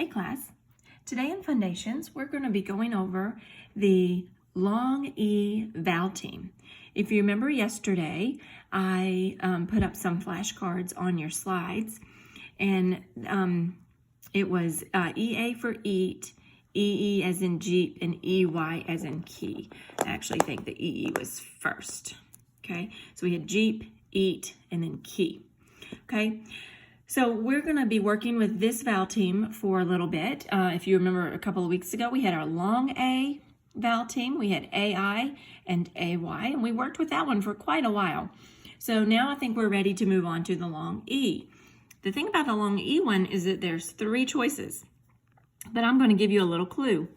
Hey class, today in Foundations we're going to be going over the long E vowel team. If you remember yesterday, I put up some flashcards on your slides, and it was EA for eat, EE as in Jeep, and EY as in key. I actually think the EE was first. Okay, so we had Jeep, eat, and then key. Okay. So we're going to be working with this vowel team for a little bit. If you remember a couple of weeks ago, we had our long A vowel team. We had AI and AY, and we worked with that one for quite a while. So now I think we're ready to move on to the long E. The thing about the long E one is that there's 3 choices, but I'm going to give you a little clue.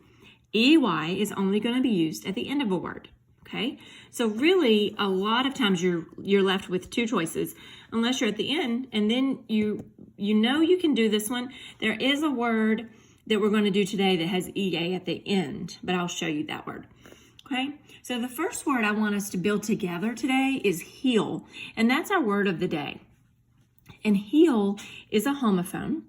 EY is only going to be used at the end of a word. Okay, so really a lot of times you're left with 2 choices unless you're at the end, and then you know you can do this one. There is a word that we're going to do today that has EA at the end, but I'll show you that word. Okay, so the first word I want us to build together today is heel, and that's our word of the day. And heel is a homophone.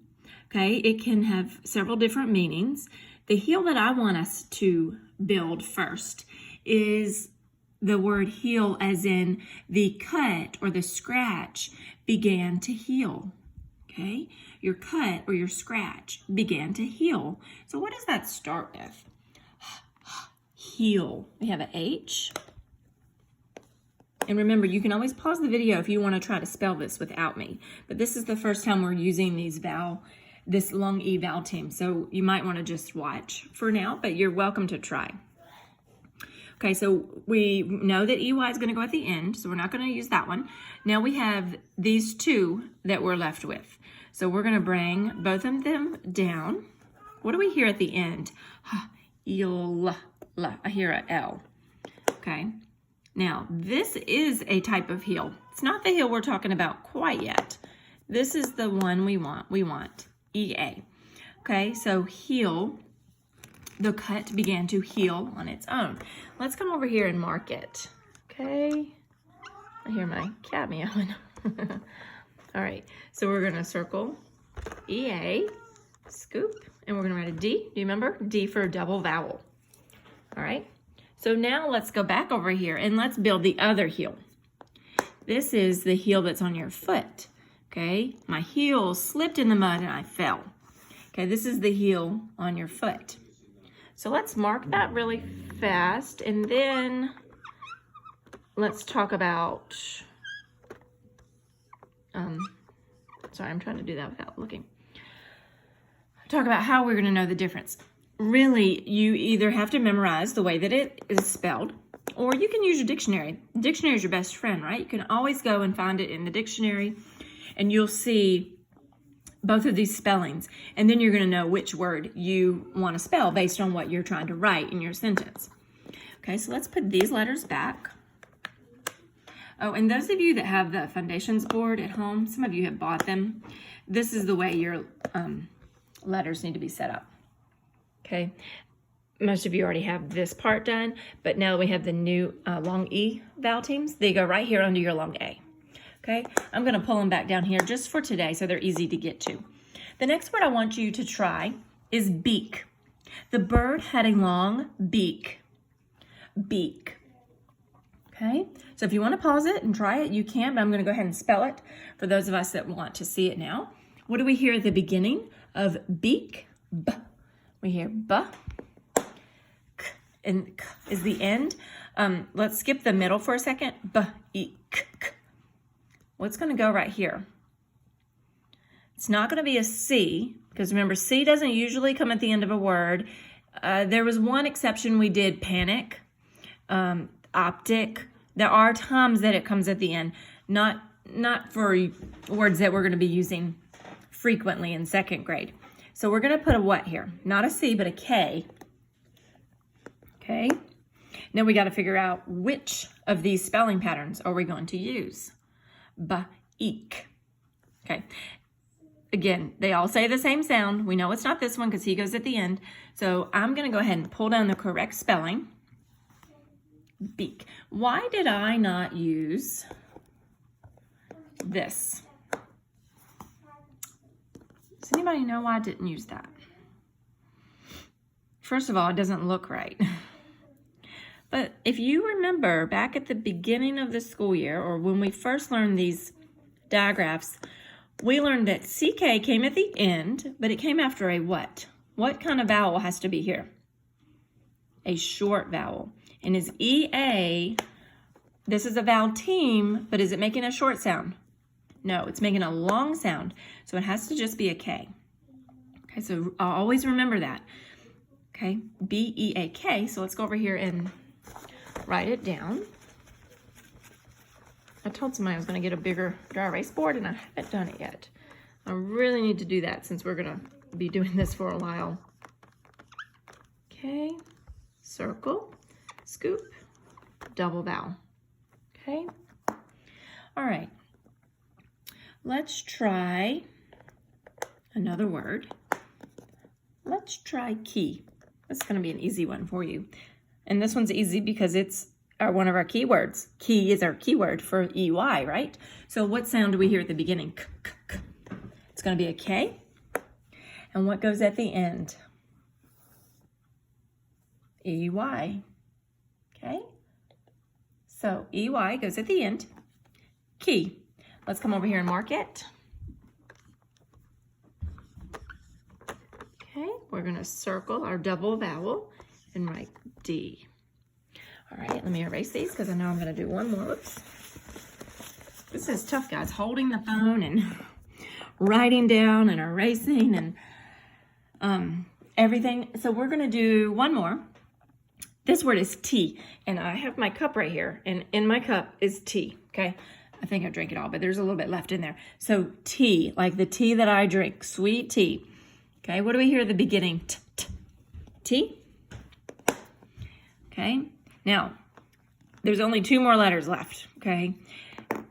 Okay, it can have several different meanings. The heel that I want us to build first is the word heal, as in the cut or the scratch began to heal. Okay, your cut or your scratch began to heal. So what does that start with? Heal. We have an H. And remember, you can always pause the video if you want to try to spell this without me. But this is the first time we're using this long E vowel team. So you might want to just watch for now, but you're welcome to try. Okay, so we know that EY is going to go at the end, so we're not going to use that one. Now we have these 2 that we're left with. So we're going to bring both of them down. What do we hear at the end? Il, I hear a L. Okay, now this is a type of heel. It's not the heel we're talking about quite yet. This is the one we want. We want EA. Okay, so heel. The cut began to heal on its own. Let's come over here and mark it. Okay. I hear my cat meowing. All right. So we're going to circle EA, scoop, and we're going to write a D. Do you remember? D for double vowel. All right. So now let's go back over here and let's build the other heel. This is the heel that's on your foot. Okay. My heel slipped in the mud and I fell. Okay. This is the heel on your foot. So let's mark that really fast, and then let's talk about, sorry, I'm trying to do that without looking. Talk about how we're going to know the difference. Really, you either have to memorize the way that it is spelled, or you can use your dictionary. The dictionary is your best friend, right? You can always go and find it in the dictionary, and you'll see both of these spellings, and then you're going to know which word you want to spell based on what you're trying to write in your sentence. Okay, so let's put these letters back. Oh, and those of you that have the Foundations board at home, some of you have bought them. This is the way your letters need to be set up. Okay, most of you already have this part done, but now we have the new long E vowel teams. They go right here under your long A. Okay, I'm going to pull them back down here just for today so they're easy to get to. The next word I want you to try is beak. The bird had a long beak. Beak. Okay, so if you want to pause it and try it, you can, but I'm going to go ahead and spell it for those of us that want to see it now. What do we hear at the beginning of beak? B. We hear B. K, and K is the end. Let's skip the middle for a second. B, E, K, K. What's going to go right here? It's not going to be a C, because remember, C doesn't usually come at the end of a word. There was one exception we did, panic, optic. There are times that it comes at the end, not for words that we're going to be using frequently in 2nd grade. So we're going to put a what here? Not a C, but a K. Okay. Now we got to figure out which of these spelling patterns are we going to use. Ba-eek. Okay. Again, they all say the same sound. We know it's not this one because he goes at the end. So I'm going to go ahead and pull down the correct spelling. Beak. Why did I not use this? Does anybody know why I didn't use that? first of all, it doesn't look right. But if you remember back at the beginning of the school year, or when we first learned these digraphs, we learned that CK came at the end, but it came after a what? What kind of vowel has to be here? A short vowel. And is EA, this is a vowel team, but is it making a short sound? No, it's making a long sound. So it has to just be a K. Okay, so I'll always remember that. Okay, B-E-A-K. So let's go over here and write it down. I told somebody I was going to get a bigger dry erase board, and I haven't done it yet. I really need to do that since we're going to be doing this for a while. Okay, circle, scoop, double vowel. Okay, all right. Let's try another word. Let's try key. This is going to be an easy one for you. And this one's easy because it's one of our keywords. Key is our keyword for EY, right? So what sound do we hear at the beginning? K, k, k. It's going to be a K. And what goes at the end? EY. Okay? So EY goes at the end. Key. Let's come over here and mark it. Okay, we're going to circle our double vowel and write D. All right, let me erase these because I know I'm going to do one more. Whoops. This is tough, guys, holding the phone and writing down and erasing and everything. So we're going to do one more. This word is tea, and I have my cup right here, and in my cup is tea, okay? I think I drank it all, but there's a little bit left in there. So tea, like the tea that I drink, sweet tea. Okay, what do we hear at the beginning? T, t, tea. Okay, now, there's only 2 more letters left, okay?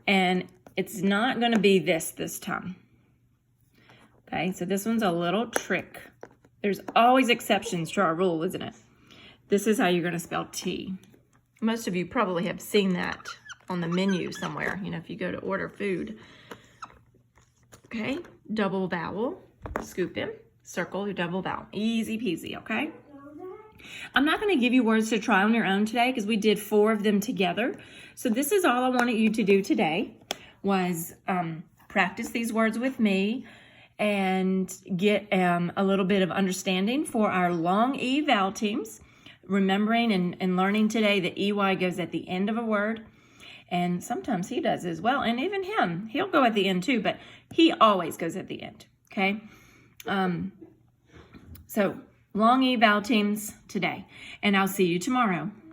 And it's not gonna be this time. Okay, so this one's a little trick. There's always exceptions to our rule, isn't it? This is how you're gonna spell tea. Most of you probably have seen that on the menu somewhere, you know, if you go to order food. Okay, double vowel, scoop in, circle your double vowel. Easy peasy, okay? I'm not going to give you words to try on your own today because we did 4 of them together. So this is all I wanted you to do today was practice these words with me and get a little bit of understanding for our long E vowel teams. Remembering and learning today that EY goes at the end of a word. And sometimes he does as well. And even him, he'll go at the end too, but he always goes at the end, okay? So long E vowel teams today, and I'll see you tomorrow.